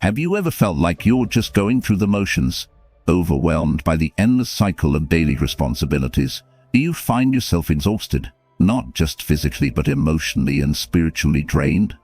Have you ever felt like you're just going through the motions, overwhelmed by the endless cycle of daily responsibilities? Do you find yourself exhausted, not just physically but emotionally and spiritually drained?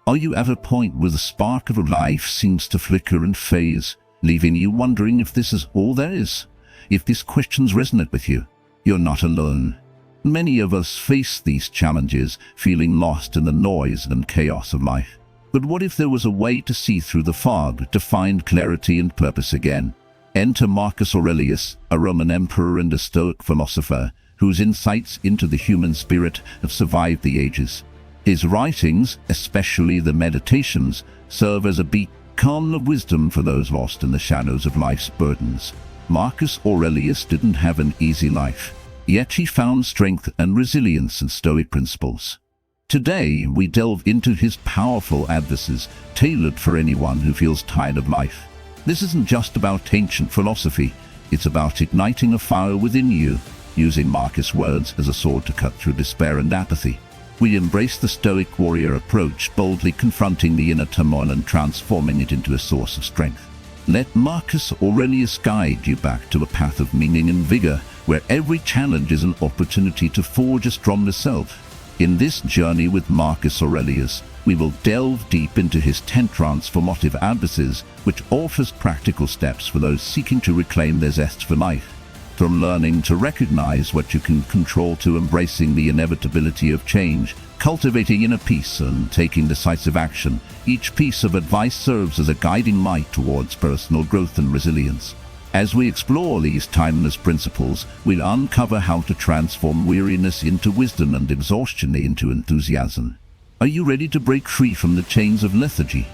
Are you at a point where the spark of life seems to flicker and phase, leaving you wondering if this is all there is? If these questions resonate with you, you're not alone. Many of us face these challenges, feeling lost in the noise and chaos of life. But what if there was a way to see through the fog, to find clarity and purpose again? Enter Marcus Aurelius, a Roman emperor and a Stoic philosopher, whose insights into the human spirit have survived the ages. His writings, especially the Meditations, serve as a beacon of wisdom for those lost in the shadows of life's burdens. Marcus Aurelius didn't have an easy life, yet he found strength and resilience in Stoic principles. Today, we delve into his powerful advices, tailored for anyone who feels tired of life. This isn't just about ancient philosophy, it's about igniting a fire within you, using Marcus' words as a sword to cut through despair and apathy. We embrace the Stoic warrior approach, boldly confronting the inner turmoil and transforming it into a source of strength. Let Marcus Aurelius guide you back to a path of meaning and vigor, where every challenge is an opportunity to forge a stronger self. In this journey with Marcus Aurelius, we will delve deep into his 10 transformative advices, which offers practical steps for those seeking to reclaim their zest for life. From learning to recognize what you can control to embracing the inevitability of change, cultivating inner peace and taking decisive action, each piece of advice serves as a guiding light towards personal growth and resilience. As we explore these timeless principles, we'll uncover how to transform weariness into wisdom and exhaustion into enthusiasm. Are you ready to break free from the chains of lethargy?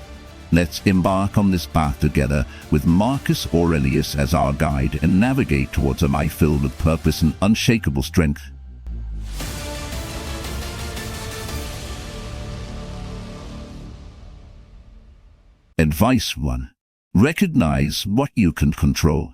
Let's embark on this path together, with Marcus Aurelius as our guide, and navigate towards a life filled with purpose and unshakable strength. Advice 1. Recognize what you can control.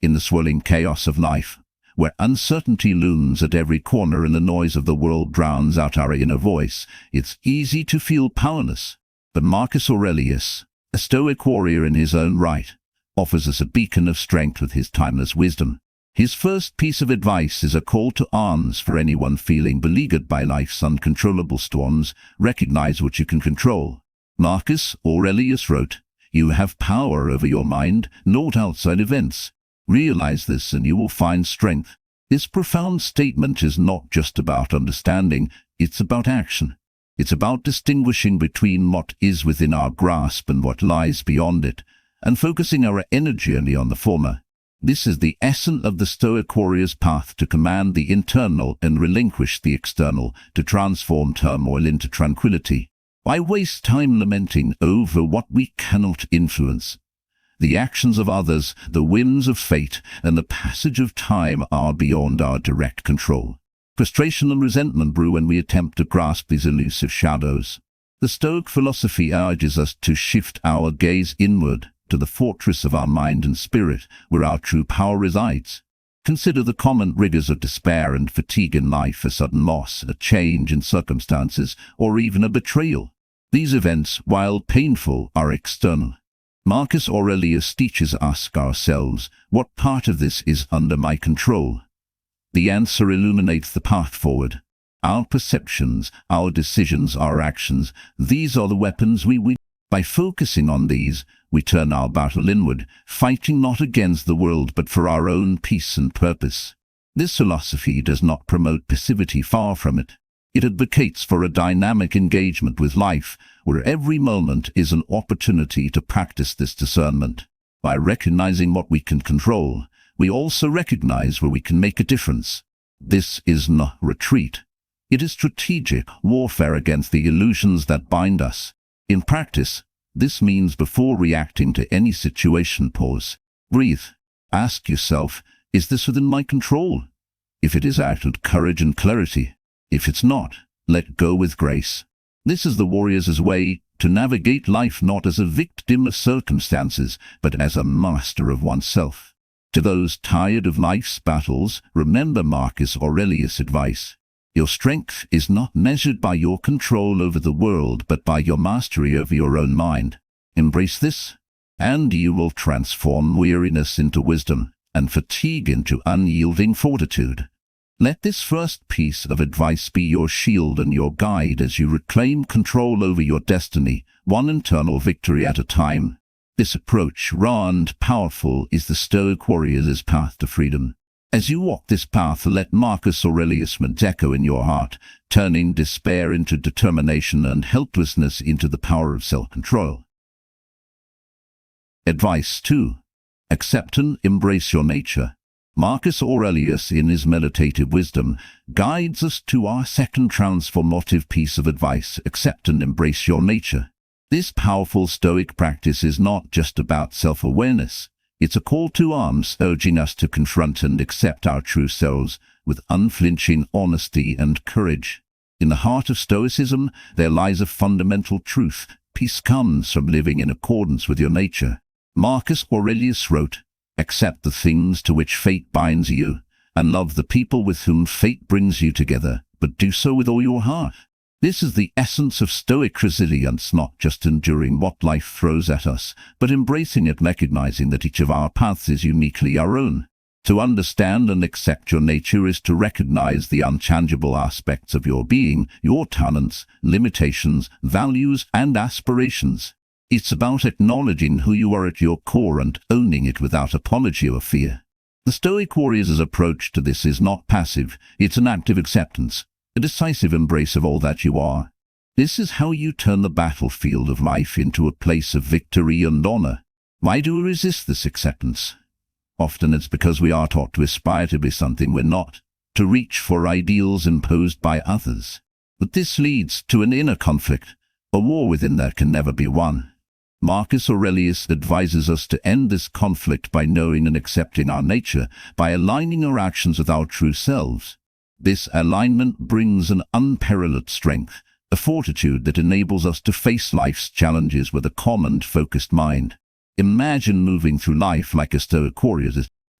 In the swirling chaos of life, where uncertainty looms at every corner and the noise of the world drowns out our inner voice, it's easy to feel powerless. But Marcus Aurelius, a Stoic warrior in his own right, offers us a beacon of strength with his timeless wisdom. His first piece of advice is a call to arms for anyone feeling beleaguered by life's uncontrollable storms. Recognize what you can control. Marcus Aurelius wrote, "You have power over your mind, not outside events. Realize this and you will find strength." This profound statement is not just about understanding, it's about action. It's about distinguishing between what is within our grasp and what lies beyond it, and focusing our energy only on the former. This is the essence of the Stoic warrior's path: to command the internal and relinquish the external, to transform turmoil into tranquility. Why waste time lamenting over what we cannot influence? The actions of others, the whims of fate, and the passage of time are beyond our direct control. Frustration and resentment brew when we attempt to grasp these elusive shadows. The Stoic philosophy urges us to shift our gaze inward, to the fortress of our mind and spirit, where our true power resides. Consider the common rigors of despair and fatigue in life: a sudden loss, a change in circumstances, or even a betrayal. These events, while painful, are external. Marcus Aurelius teaches us ourselves, what part of this is under my control? The answer illuminates the path forward. Our perceptions, our decisions, our actions, these are the weapons we wield. By focusing on these, we turn our battle inward, fighting not against the world but for our own peace and purpose. This philosophy does not promote passivity, far from it. It advocates for a dynamic engagement with life, where every moment is an opportunity to practice this discernment. By recognizing what we can control, we also recognize where we can make a difference. This is not retreat. It is strategic warfare against the illusions that bind us. In practice, this means before reacting to any situation, pause, breathe, ask yourself, is this within my control? If it is, act with courage and clarity. If it's not, let go with grace. This is the warrior's way to navigate life not as a victim of circumstances, but as a master of oneself. To those tired of life's battles, remember Marcus Aurelius' advice. Your strength is not measured by your control over the world, but by your mastery over your own mind. Embrace this, and you will transform weariness into wisdom, and fatigue into unyielding fortitude. Let this first piece of advice be your shield and your guide as you reclaim control over your destiny, one internal victory at a time. This approach, raw and powerful, is the Stoic warrior's path to freedom. As you walk this path, let Marcus Aurelius' words echo in your heart, turning despair into determination and helplessness into the power of self-control. Advice 2. Accept and embrace your nature. Marcus Aurelius, in his meditative wisdom, guides us to our second transformative piece of advice: accept and embrace your nature. This powerful Stoic practice is not just about self-awareness. It's a call to arms, urging us to confront and accept our true selves with unflinching honesty and courage. In the heart of Stoicism, there lies a fundamental truth: peace comes from living in accordance with your nature. Marcus Aurelius wrote, "Accept the things to which fate binds you, and love the people with whom fate brings you together, but do so with all your heart." This is the essence of Stoic resilience, not just enduring what life throws at us, but embracing it, recognizing that each of our paths is uniquely our own. To understand and accept your nature is to recognize the unchangeable aspects of your being, your talents, limitations, values, and aspirations. It's about acknowledging who you are at your core and owning it without apology or fear. The Stoic warrior's approach to this is not passive, it's an active acceptance, a decisive embrace of all that you are. This is how you turn the battlefield of life into a place of victory and honor. Why do we resist this acceptance? Often it's because we are taught to aspire to be something we're not, to reach for ideals imposed by others. But this leads to an inner conflict, a war within that can never be won. Marcus Aurelius advises us to end this conflict by knowing and accepting our nature, by aligning our actions with our true selves. This alignment brings an unparalleled strength, a fortitude that enables us to face life's challenges with a calm and focused mind. Imagine moving through life like a Stoic warrior,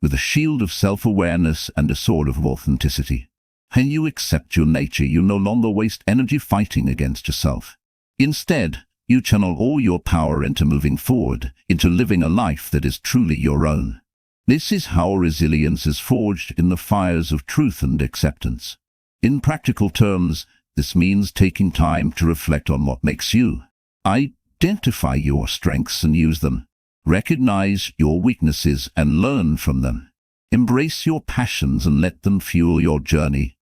with a shield of self-awareness and a sword of authenticity. When you accept your nature, you no longer waste energy fighting against yourself. Instead, you channel all your power into moving forward, into living a life that is truly your own. This is how resilience is forged in the fires of truth and acceptance. In practical terms, this means taking time to reflect on what makes you. Identify your strengths and use them. Recognize your weaknesses and learn from them. Embrace your passions and let them fuel your journey.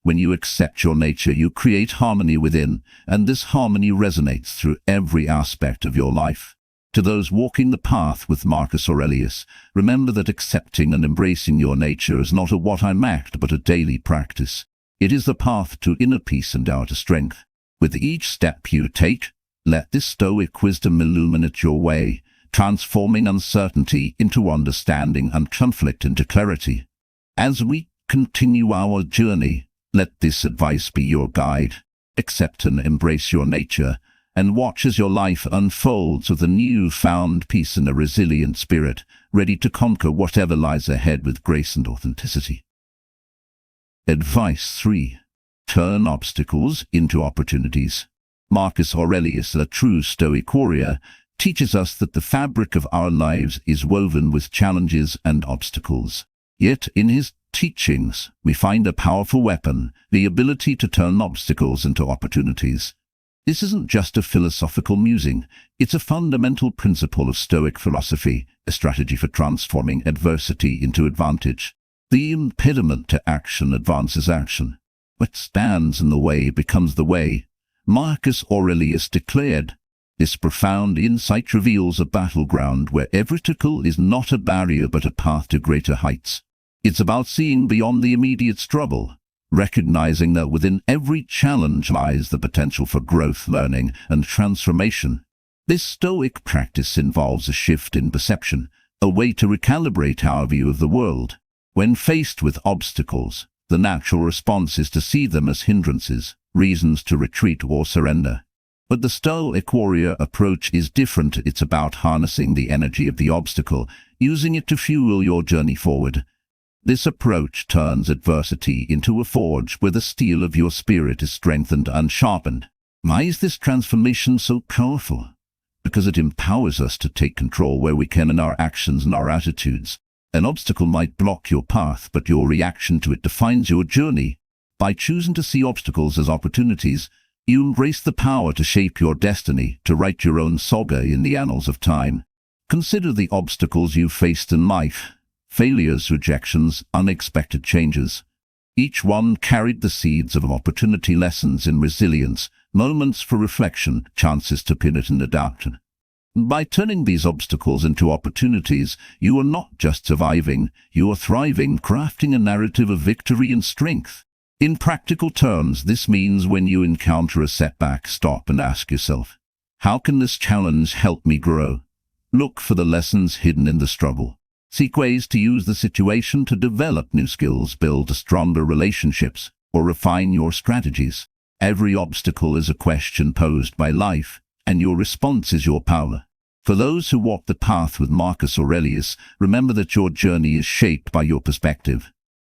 When you accept your nature, you create harmony within, and this harmony resonates through every aspect of your life. To those walking the path with Marcus Aurelius, remember that accepting and embracing your nature is not a what-I'm act, but a daily practice. It is the path to inner peace and outer strength. With each step you take, let this Stoic wisdom illuminate your way, transforming uncertainty into understanding and conflict into clarity. As we continue our journey, let this advice be your guide. Accept and embrace your nature, and watch as your life unfolds with a new-found peace and a resilient spirit, ready to conquer whatever lies ahead with grace and authenticity. Advice 3. Turn obstacles into opportunities. Marcus Aurelius, a true Stoic warrior, teaches us that the fabric of our lives is woven with challenges and obstacles. Yet in his teachings, we find a powerful weapon, the ability to turn obstacles into opportunities. This isn't just a philosophical musing, it's a fundamental principle of Stoic philosophy, a strategy for transforming adversity into advantage. The impediment to action advances action. What stands in the way becomes the way, Marcus Aurelius declared. This profound insight reveals a battleground where every obstacle is not a barrier but a path to greater heights. It's about seeing beyond the immediate struggle, recognizing that within every challenge lies the potential for growth, learning, and transformation. This Stoic practice involves a shift in perception, a way to recalibrate our view of the world. When faced with obstacles, the natural response is to see them as hindrances, reasons to retreat or surrender. But the Stoic warrior approach is different. It's about harnessing the energy of the obstacle, using it to fuel your journey forward. This approach turns adversity into a forge where the steel of your spirit is strengthened and sharpened. Why is this transformation so powerful? because it empowers us to take control where we can in our actions and our attitudes. An obstacle might block your path, but your reaction to it defines your journey. By choosing to see obstacles as opportunities, you embrace the power to shape your destiny, to write your own saga in the annals of time. Consider the obstacles you've faced in life: failures, rejections, unexpected changes. Each one carried the seeds of opportunity, lessons in resilience, moments for reflection, chances to pivot and adapt. By turning these obstacles into opportunities, you are not just surviving, you are thriving, crafting a narrative of victory and strength. In practical terms, this means when you encounter a setback, stop and ask yourself, how can this challenge help me grow? Look for the lessons hidden in the struggle. Seek ways to use the situation to develop new skills, build stronger relationships, or refine your strategies. Every obstacle is a question posed by life, and your response is your power. For those who walk the path with Marcus Aurelius, remember that your journey is shaped by your perspective.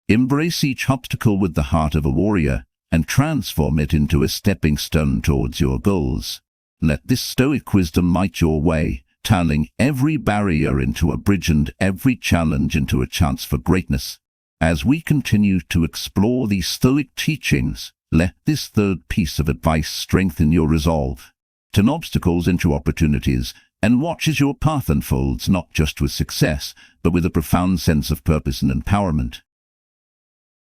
Embrace each obstacle with the heart of a warrior, and transform it into a stepping stone towards your goals. Let this Stoic wisdom light your way, turning every barrier into a bridge and every challenge into a chance for greatness. As we continue to explore these Stoic teachings, let this third piece of advice strengthen your resolve. Turn obstacles into opportunities, and watch as your path unfolds, not just with success, but with a profound sense of purpose and empowerment.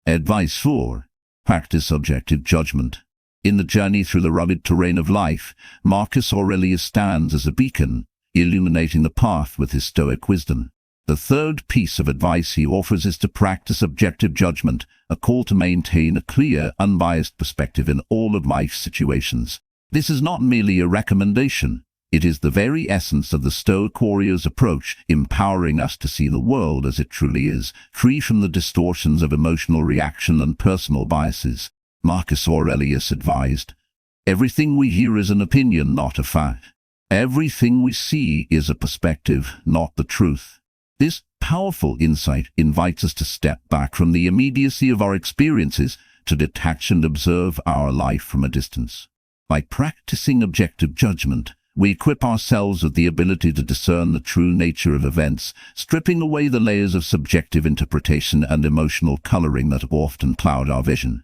Advice 4. Practice objective judgment. In the journey through the rugged terrain of life, Marcus Aurelius stands as a beacon, illuminating the path with his Stoic wisdom. The third piece of advice he offers is to practice objective judgment, a call to maintain a clear, unbiased perspective in all of life's situations. This is not merely a recommendation. It is the very essence of the Stoic warrior's approach, empowering us to see the world as it truly is, free from the distortions of emotional reaction and personal biases. Marcus Aurelius advised, "Everything we hear is an opinion, not a fact. Everything we see is a perspective, not the truth." This powerful insight invites us to step back from the immediacy of our experiences, to detach and observe our life from a distance. By practicing objective judgment, we equip ourselves with the ability to discern the true nature of events, stripping away the layers of subjective interpretation and emotional coloring that often cloud our vision.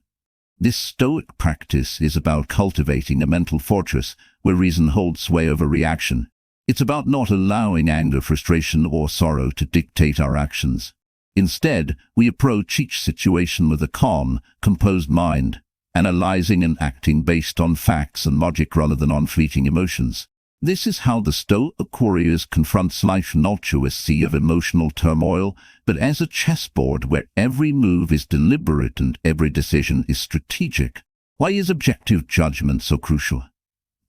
This Stoic practice is about cultivating a mental fortress where reason holds sway over reaction. It's about not allowing anger, frustration, or sorrow to dictate our actions. Instead, we approach each situation with a calm, composed mind, analyzing and acting based on facts and logic rather than on fleeting emotions. This is how the Stoic warrior confronts life, not through a sea of emotional turmoil, but as a chessboard where every move is deliberate and every decision is strategic. Why is objective judgment so crucial?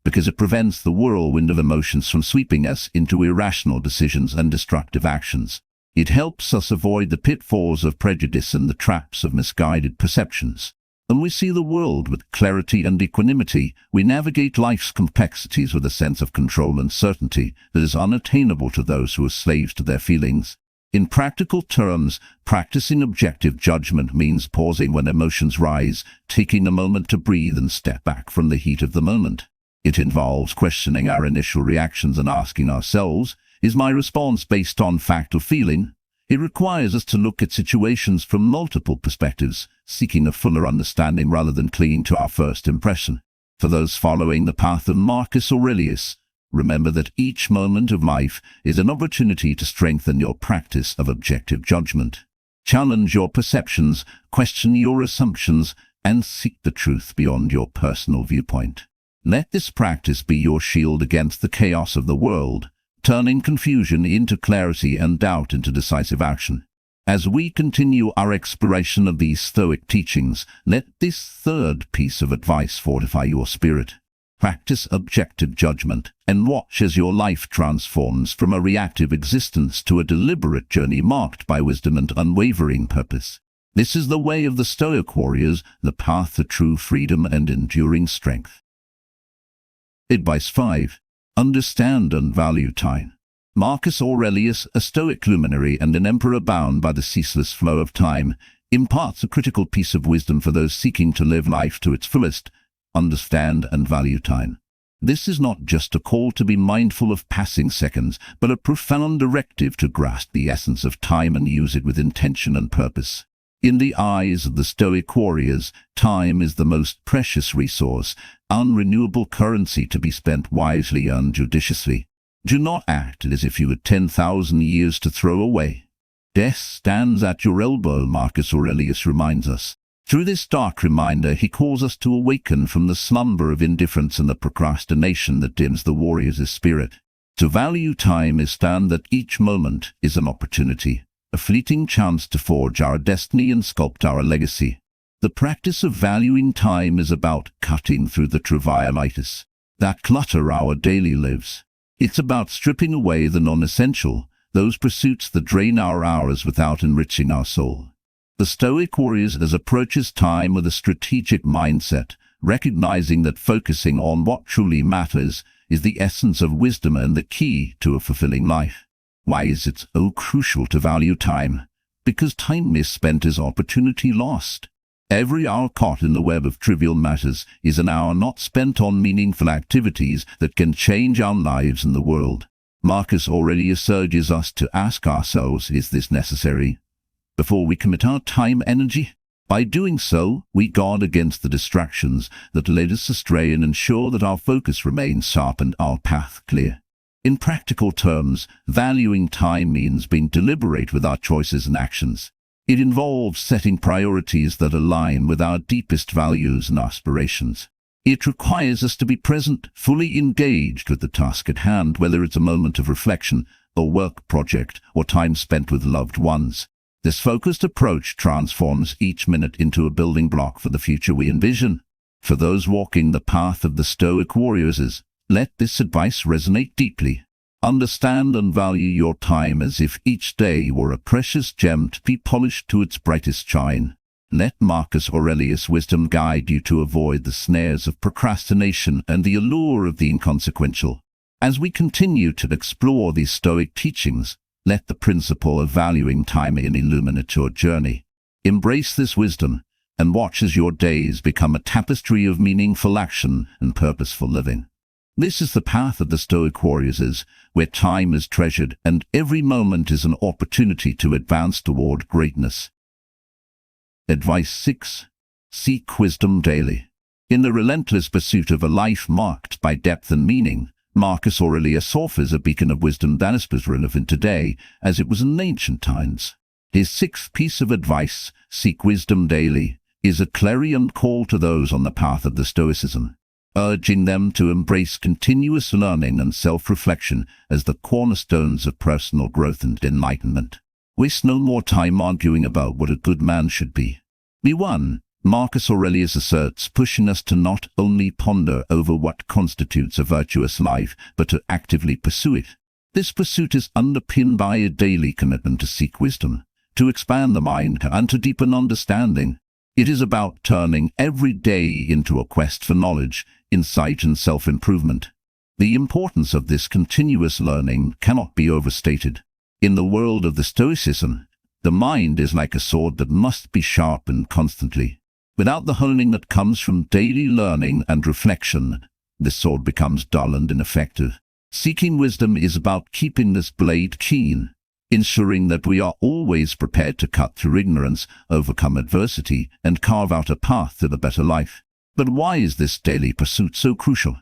Because it prevents the whirlwind of emotions from sweeping us into irrational decisions and destructive actions. It helps us avoid the pitfalls of prejudice and the traps of misguided perceptions. When we see the world with clarity and equanimity, we navigate life's complexities with a sense of control and certainty that is unattainable to those who are slaves to their feelings. In practical terms, practicing objective judgment means pausing when emotions rise, taking a moment to breathe and step back from the heat of the moment. It involves questioning our initial reactions and asking ourselves, is my response based on fact or feeling? It requires us to look at situations from multiple perspectives, seeking a fuller understanding rather than clinging to our first impression. For those following the path of Marcus Aurelius, remember that each moment of life is an opportunity to strengthen your practice of objective judgment. Challenge your perceptions, question your assumptions, and seek the truth beyond your personal viewpoint. Let this practice be your shield against the chaos of the world, turning confusion into clarity and doubt into decisive action. As we continue our exploration of these Stoic teachings, let this third piece of advice fortify your spirit. Practice objective judgment, and watch as your life transforms from a reactive existence to a deliberate journey marked by wisdom and unwavering purpose. This is the way of the Stoic warriors, the path to true freedom and enduring strength. Advice 5. Understand and value time. Marcus Aurelius, a Stoic luminary and an emperor bound by the ceaseless flow of time, imparts a critical piece of wisdom for those seeking to live life to its fullest. Understand and value time. This is not just a call to be mindful of passing seconds, but a profound directive to grasp the essence of time and use it with intention and purpose. In the eyes of the Stoic warriors, time is the most precious resource, unrenewable currency to be spent wisely and judiciously. Do not act as if you had 10,000 years to throw away. Death stands at your elbow, Marcus Aurelius reminds us. Through this stark reminder, he calls us to awaken from the slumber of indifference and the procrastination that dims the warrior's spirit. To value time is stand that each moment is an opportunity, a fleeting chance to forge our destiny and sculpt our legacy. The practice of valuing time is about cutting through the trivialities that clutter our daily lives. It's about stripping away the non-essential, those pursuits that drain our hours without enriching our soul. The Stoic warriors approaches time with a strategic mindset, recognizing that focusing on what truly matters is the essence of wisdom and the key to a fulfilling life. Why is it so crucial to value time? Because time misspent is opportunity lost. Every hour caught in the web of trivial matters is an hour not spent on meaningful activities that can change our lives and the world. Marcus Aurelius urges us to ask ourselves, is this necessary? Before we commit our time energy. By doing so, we guard against the distractions that lead us astray and ensure that our focus remains sharp and our path clear. In practical terms, valuing time means being deliberate with our choices and actions. It involves setting priorities that align with our deepest values and aspirations. It requires us to be present, fully engaged with the task at hand, whether it's a moment of reflection, a work project, or time spent with loved ones. This focused approach transforms each minute into a building block for the future we envision. For those walking the path of the Stoic warriors, let this advice resonate deeply. Understand and value your time as if each day were a precious gem to be polished to its brightest shine. Let Marcus Aurelius' wisdom guide you to avoid the snares of procrastination and the allure of the inconsequential. As we continue to explore these Stoic teachings, let the principle of valuing time illuminate your journey. Embrace this wisdom and watch as your days become a tapestry of meaningful action and purposeful living. This is the path of the Stoic warriors, where time is treasured and every moment is an opportunity to advance toward greatness. Advice 6. Seek wisdom daily. In the relentless pursuit of a life marked by depth and meaning, Marcus Aurelius offers a beacon of wisdom that is as relevant today as it was in ancient times. His sixth piece of advice, seek wisdom daily, is a clarion call to those on the path of the Stoicism, urging them to embrace continuous learning and self-reflection as the cornerstones of personal growth and enlightenment. Waste no more time arguing about what a good man should be. Be one. Marcus Aurelius asserts, pushing us to not only ponder over what constitutes a virtuous life, but to actively pursue it. This pursuit is underpinned by a daily commitment to seek wisdom, to expand the mind, and to deepen understanding. It is about turning every day into a quest for knowledge, insight, and self-improvement. The importance of this continuous learning cannot be overstated. In the world of the Stoicism, the mind is like a sword that must be sharpened constantly. Without the honing that comes from daily learning and reflection, this sword becomes dull and ineffective. Seeking wisdom is about keeping this blade keen, ensuring that we are always prepared to cut through ignorance, overcome adversity, and carve out a path to the better life. But why is this daily pursuit so crucial?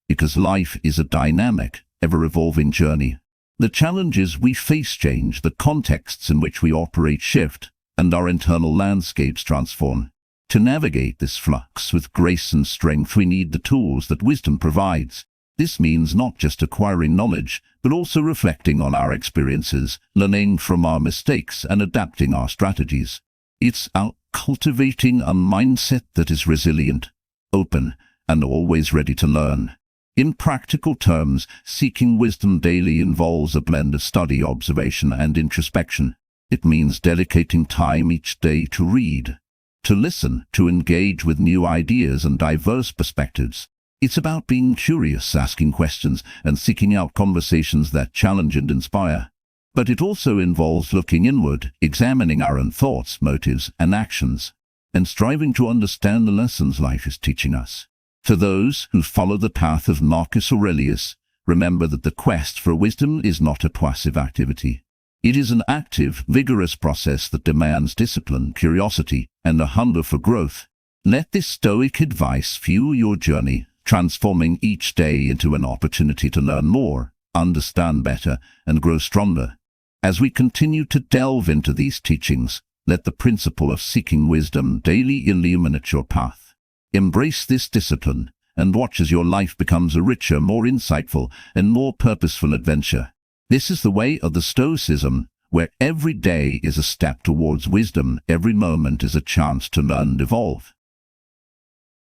Because life is a dynamic, ever-evolving journey. The challenges we face change, the contexts in which we operate shift, and our internal landscapes transform. To navigate this flux with grace and strength, we need the tools that wisdom provides. This means not just acquiring knowledge, but also reflecting on our experiences, learning from our mistakes, and adapting our strategies. It's about cultivating a mindset that is resilient, open, and always ready to learn. In practical terms, seeking wisdom daily involves a blend of study, observation, and introspection. It means dedicating time each day to read, to listen, to engage with new ideas and diverse perspectives. It's about being curious, asking questions, and seeking out conversations that challenge and inspire. But it also involves looking inward, examining our own thoughts, motives, and actions, and striving to understand the lessons life is teaching us. For those who follow the path of Marcus Aurelius, remember that the quest for wisdom is not a passive activity. It is an active, vigorous process that demands discipline, curiosity, and a hunger for growth. Let this Stoic advice fuel your journey, transforming each day into an opportunity to learn more, understand better, and grow stronger. As we continue to delve into these teachings, let the principle of seeking wisdom daily illuminate your path. Embrace this discipline, and watch as your life becomes a richer, more insightful, and more purposeful adventure. This is the way of the Stoicism, where every day is a step towards wisdom, every moment is a chance to learn and evolve.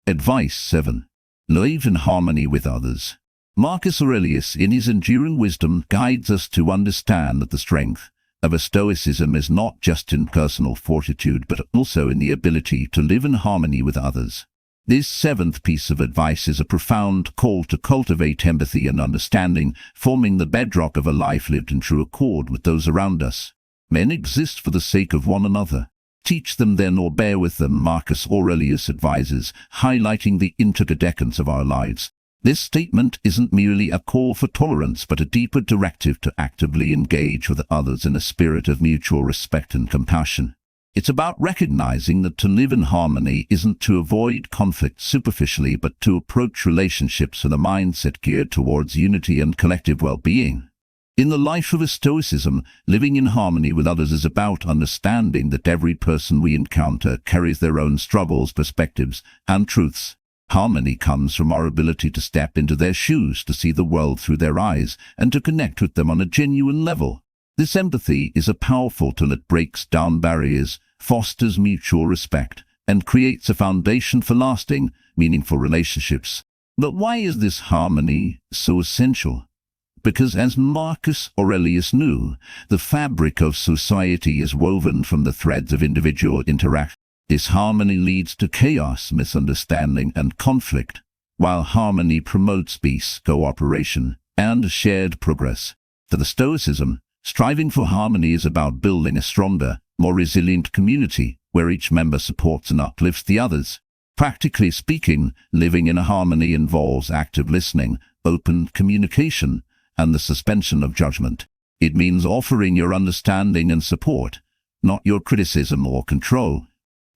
Advice 7. Live in harmony with others. Marcus Aurelius, in his enduring wisdom, guides us to understand that the strength of a Stoicism is not just in personal fortitude, but also in the ability to live in harmony with others. This seventh piece of advice is a profound call to cultivate empathy and understanding, forming the bedrock of a life lived in true accord with those around us. Men exist for the sake of one another. Teach them then or bear with them, Marcus Aurelius advises, highlighting the interdependence of our lives. This statement isn't merely a call for tolerance, but a deeper directive to actively engage with others in a spirit of mutual respect and compassion. It's about recognizing that to live in harmony isn't to avoid conflict superficially, but to approach relationships with a mindset geared towards unity and collective well-being. In the life of a Stoicism, living in harmony with others is about understanding that every person we encounter carries their own struggles, perspectives, and truths. Harmony comes from our ability to step into their shoes, to see the world through their eyes, and to connect with them on a genuine level. This empathy is a powerful tool that breaks down barriers, fosters mutual respect, and creates a foundation for lasting, meaningful relationships. But why is this harmony so essential? Because, as Marcus Aurelius knew, the fabric of society is woven from the threads of individual interaction. This harmony leads to chaos, misunderstanding, and conflict, while harmony promotes peace, cooperation, and shared progress. For the Stoicism, striving for harmony is about building a stronger, more resilient community, where each member supports and uplifts the others. Practically speaking, living in a harmony involves active listening, open communication, and the suspension of judgment. It means offering your understanding and support, not your criticism or control.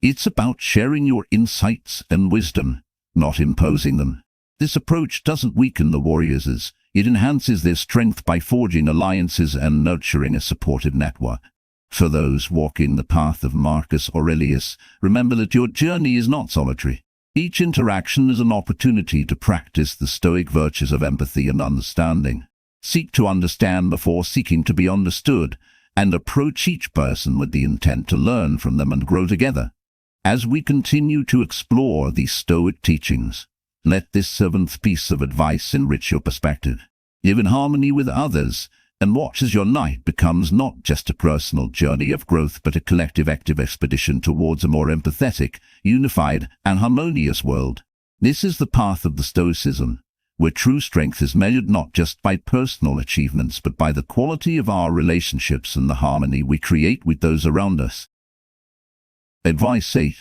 It's about sharing your insights and wisdom, not imposing them. This approach doesn't weaken the warriors, it enhances their strength by forging alliances and nurturing a supportive network. For those walking the path of Marcus Aurelius, remember that your journey is not solitary. Each interaction is an opportunity to practice the Stoic virtues of empathy and understanding. Seek to understand before seeking to be understood, and approach each person with the intent to learn from them and grow together. As we continue to explore these Stoic teachings, let this seventh piece of advice enrich your perspective. Live in harmony with others, and watch as your life becomes not just a personal journey of growth, but a collective active expedition towards a more empathetic, unified, and harmonious world. This is the path of the Stoicism, where true strength is measured not just by personal achievements, but by the quality of our relationships and the harmony we create with those around us. Advice 8.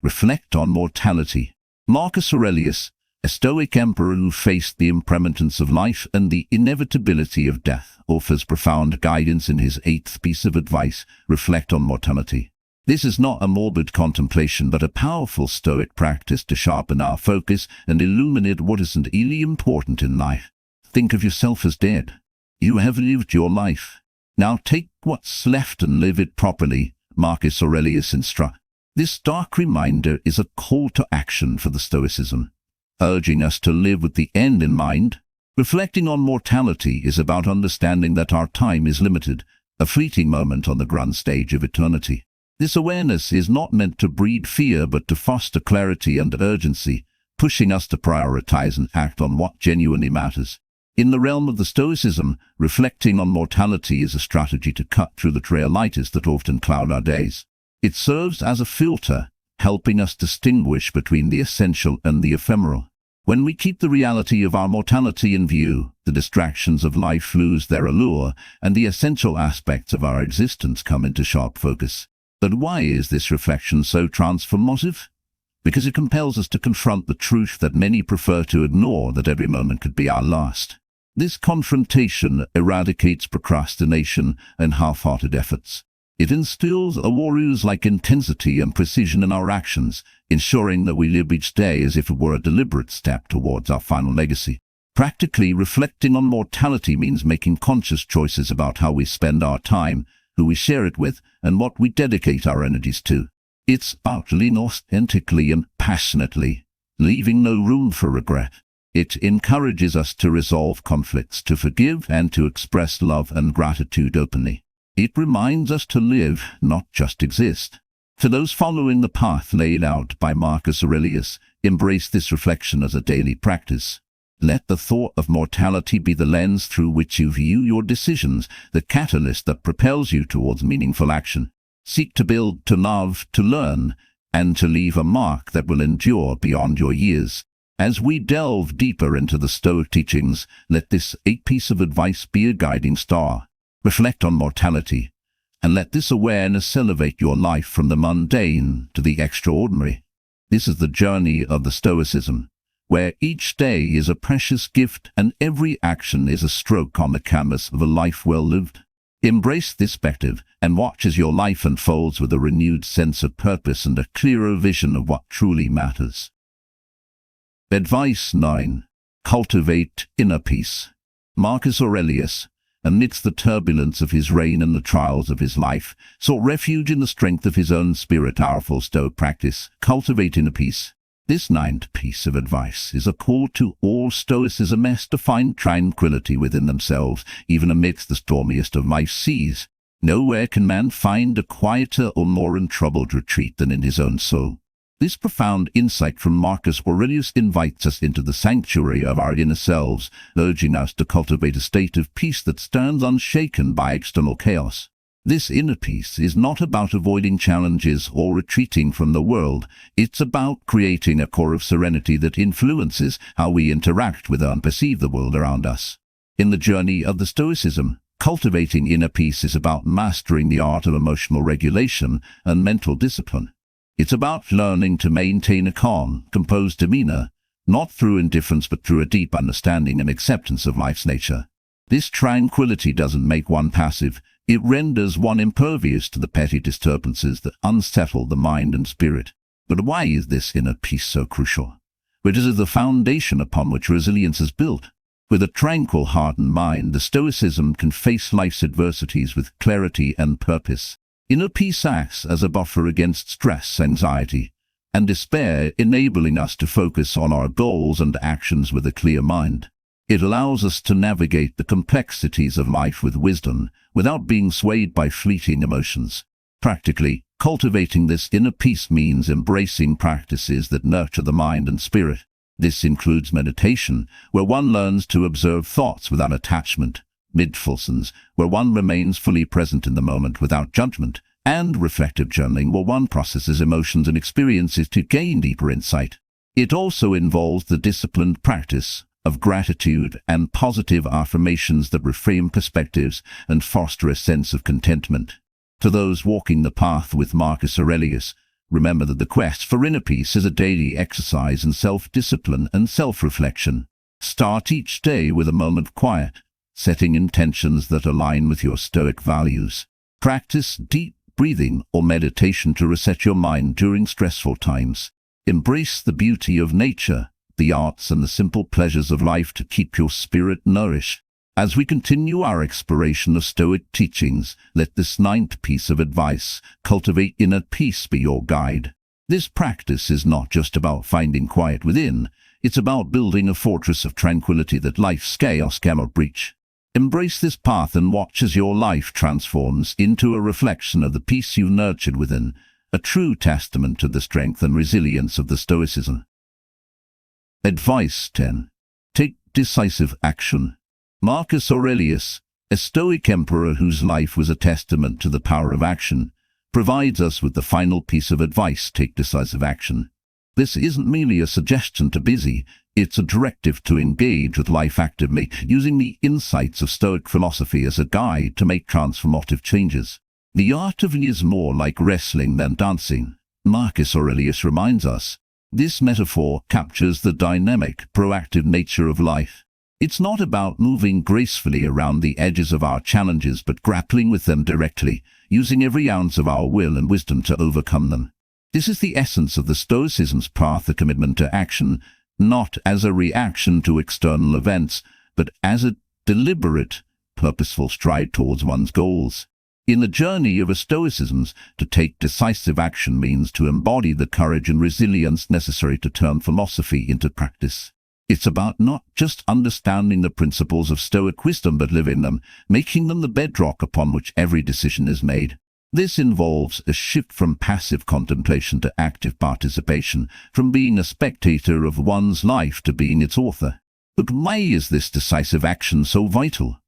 Reflect on mortality. Marcus Aurelius, a Stoic emperor who faced the impermanence of life and the inevitability of death, offers profound guidance in his eighth piece of advice, reflect on mortality. This is not a morbid contemplation, but a powerful Stoic practice to sharpen our focus and illuminate what isn't really important in life. Think of yourself as dead. You have lived your life. Now take what's left and live it properly, Marcus Aurelius instructs. This stark reminder is a call to action for the Stoicism, urging us to live with the end in mind. Reflecting on mortality is about understanding that our time is limited, a fleeting moment on the grand stage of eternity. This awareness is not meant to breed fear, but to foster clarity and urgency, pushing us to prioritize and act on what genuinely matters. In the realm of the Stoicism, reflecting on mortality is a strategy to cut through the trailitis that often cloud our days. It serves as a filter, helping us distinguish between the essential and the ephemeral. When we keep the reality of our mortality in view, the distractions of life lose their allure, and the essential aspects of our existence come into sharp focus. But why is this reflection so transformative? because it compels us to confront the truth that many prefer to ignore, that every moment could be our last. This confrontation eradicates procrastination and half-hearted efforts. It instills a warriors-like intensity and precision in our actions, ensuring that we live each day as if it were a deliberate step towards our final legacy. Practically, reflecting on mortality means making conscious choices about how we spend our time, who we share it with, and what we dedicate our energies to. It's about living authentically and passionately, leaving no room for regret. It encourages us to resolve conflicts, to forgive, and to express love and gratitude openly. It reminds us to live, not just exist. For those following the path laid out by Marcus Aurelius, embrace this reflection as a daily practice. Let the thought of mortality be the lens through which you view your decisions, the catalyst that propels you towards meaningful action. Seek to build, to love, to learn, and to leave a mark that will endure beyond your years. As we delve deeper into the Stoic teachings, let this piece of advice be a guiding star. Reflect on mortality, and let this awareness elevate your life from the mundane to the extraordinary. This is the journey of the Stoicism, where each day is a precious gift and every action is a stroke on the canvas of a life well lived. Embrace this perspective and watch as your life unfolds with a renewed sense of purpose and a clearer vision of what truly matters. Advice 9. Cultivate inner peace. Marcus Aurelius, amidst the turbulence of his reign and the trials of his life, sought refuge in the strength of his own spirit. Powerful Stoic practice, cultivate inner peace. This ninth piece of advice is a call to all Stoicism to find tranquility within themselves, even amidst the stormiest of life's seas. Nowhere can man find a quieter or more untroubled retreat than in his own soul. This profound insight from Marcus Aurelius invites us into the sanctuary of our inner selves, urging us to cultivate a state of peace that stands unshaken by external chaos. This inner peace is not about avoiding challenges or retreating from the world. It's about creating a core of serenity that influences how we interact with and perceive the world around us. In the journey of the Stoicism, cultivating inner peace is about mastering the art of emotional regulation and mental discipline. It's about learning to maintain a calm, composed demeanor, not through indifference but through a deep understanding and acceptance of life's nature. This tranquility doesn't make one passive. It renders one impervious to the petty disturbances that unsettle the mind and spirit. But why is this inner peace so crucial? It is the foundation upon which resilience is built. With a tranquil heart and mind, the Stoicism can face life's adversities with clarity and purpose. Inner peace acts as a buffer against stress, anxiety, and despair, enabling us to focus on our goals and actions with a clear mind. It allows us to navigate the complexities of life with wisdom, without being swayed by fleeting emotions. Practically, cultivating this inner peace means embracing practices that nurture the mind and spirit. This includes meditation, where one learns to observe thoughts without attachment, mindfulness, where one remains fully present in the moment without judgment, and reflective journaling, where one processes emotions and experiences to gain deeper insight. It also involves the disciplined practice of gratitude and positive affirmations that reframe perspectives and foster a sense of contentment. To those walking the path with Marcus Aurelius, remember that the quest for inner peace is a daily exercise in self-discipline and self-reflection. Start each day with a moment of quiet, setting intentions that align with your Stoic values. Practice deep breathing or meditation to reset your mind during stressful times. Embrace the beauty of nature, the arts and the simple pleasures of life to keep your spirit nourished. As we continue our exploration of Stoic teachings, let this ninth piece of advice, cultivate inner peace, be your guide. This practice is not just about finding quiet within, it's about building a fortress of tranquility that life's chaos cannot breach. Embrace this path and watch as your life transforms into a reflection of the peace you nurtured within, a true testament to the strength and resilience of the Stoicism. Advice 10. Take decisive action. Marcus Aurelius, a Stoic emperor whose life was a testament to the power of action, provides us with the final piece of advice: take decisive action. This isn't merely a suggestion to busy, it's a directive to engage with life actively, using the insights of Stoic philosophy as a guide to make transformative changes. The art of living is more like wrestling than dancing. Marcus Aurelius reminds us, This metaphor captures the dynamic, proactive nature of life. It's not about moving gracefully around the edges of our challenges, but grappling with them directly, using every ounce of our will and wisdom to overcome them. This is the essence of the Stoicism's path, a commitment to action, not as a reaction to external events, but as a deliberate, purposeful stride towards one's goals. In the journey of Stoicism, to take decisive action means to embody the courage and resilience necessary to turn philosophy into practice. It's about not just understanding the principles of Stoic wisdom, but living them, making them the bedrock upon which every decision is made. This involves a shift from passive contemplation to active participation, from being a spectator of one's life to being its author. But why is this decisive action so vital?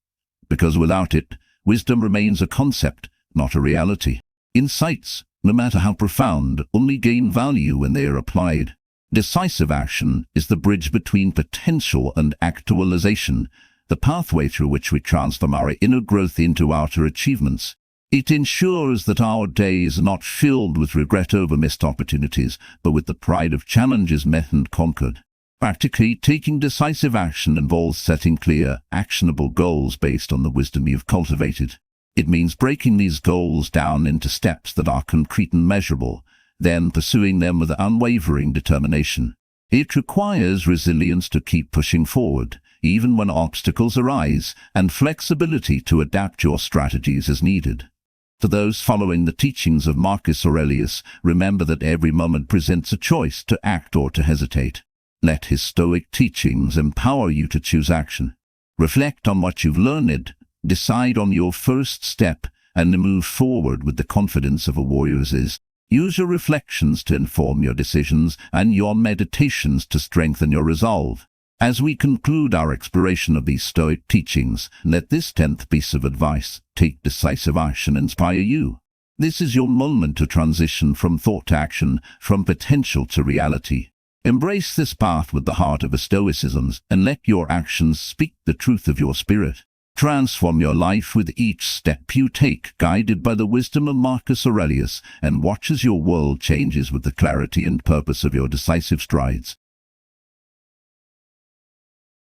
Because without it, wisdom remains a concept, not a reality. Insights, no matter how profound, only gain value when they are applied. Decisive action is the bridge between potential and actualization, the pathway through which we transform our inner growth into outer achievements. It ensures that our days are not filled with regret over missed opportunities, but with the pride of challenges met and conquered. Practically, taking decisive action involves setting clear, actionable goals based on the wisdom you've cultivated. It means breaking these goals down into steps that are concrete and measurable, then pursuing them with unwavering determination. It requires resilience to keep pushing forward, even when obstacles arise, and flexibility to adapt your strategies as needed. For those following the teachings of Marcus Aurelius, remember that every moment presents a choice to act or to hesitate. Let his Stoic teachings empower you to choose action. Reflect on what you've learned, decide on your first step, and move forward with the confidence of a warrior. Use your reflections to inform your decisions and your meditations to strengthen your resolve. As we conclude our exploration of these Stoic teachings, let this 10th piece of advice, take decisive action, inspire you. This is your moment to transition from thought to action, from potential to reality. Embrace this path with the heart of Stoicism and let your actions speak the truth of your spirit. Transform your life with each step you take, guided by the wisdom of Marcus Aurelius, and watch as your world changes with the clarity and purpose of your decisive strides.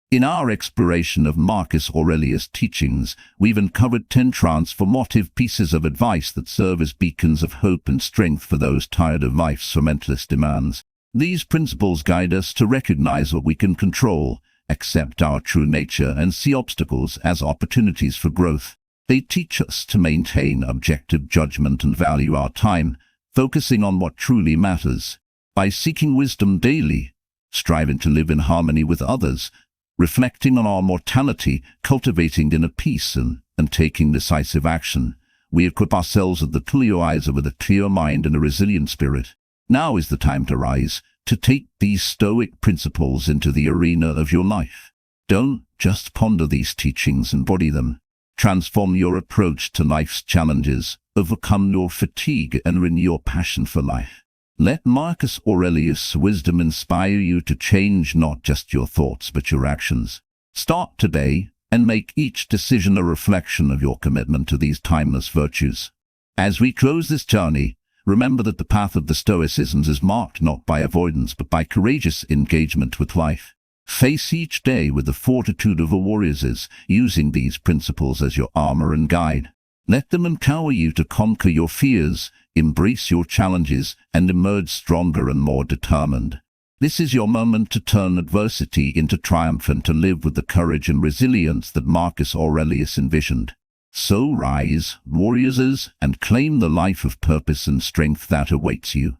In our exploration of Marcus Aurelius' teachings, we've uncovered 10 transformative pieces of advice that serve as beacons of hope and strength for those tired of life's relentless demands. These principles guide us to recognize what we can control, accept our true nature, and see obstacles as opportunities for growth. They teach us to maintain objective judgment and value our time, focusing on what truly matters. By seeking wisdom daily, striving to live in harmony with others, reflecting on our mortality, cultivating inner peace, and taking decisive action, we equip ourselves with the clear eyes, with a clear mind and a resilient spirit. Now is the time to rise, to take these Stoic principles into the arena of your life. Don't just ponder these teachings, embody them. Transform your approach to life's challenges, overcome your fatigue, and renew your passion for life. Let Marcus Aurelius' wisdom inspire you to change not just your thoughts but your actions. Start today and make each decision a reflection of your commitment to these timeless virtues. As we close this journey, remember that the path of the Stoicism is marked not by avoidance but by courageous engagement with life. Face each day with the fortitude of a warrior, using these principles as your armor and guide. Let them empower you to conquer your fears, embrace your challenges, and emerge stronger and more determined. This is your moment to turn adversity into triumph and to live with the courage and resilience that Marcus Aurelius envisioned. So rise, warriors, and claim the life of purpose and strength that awaits you.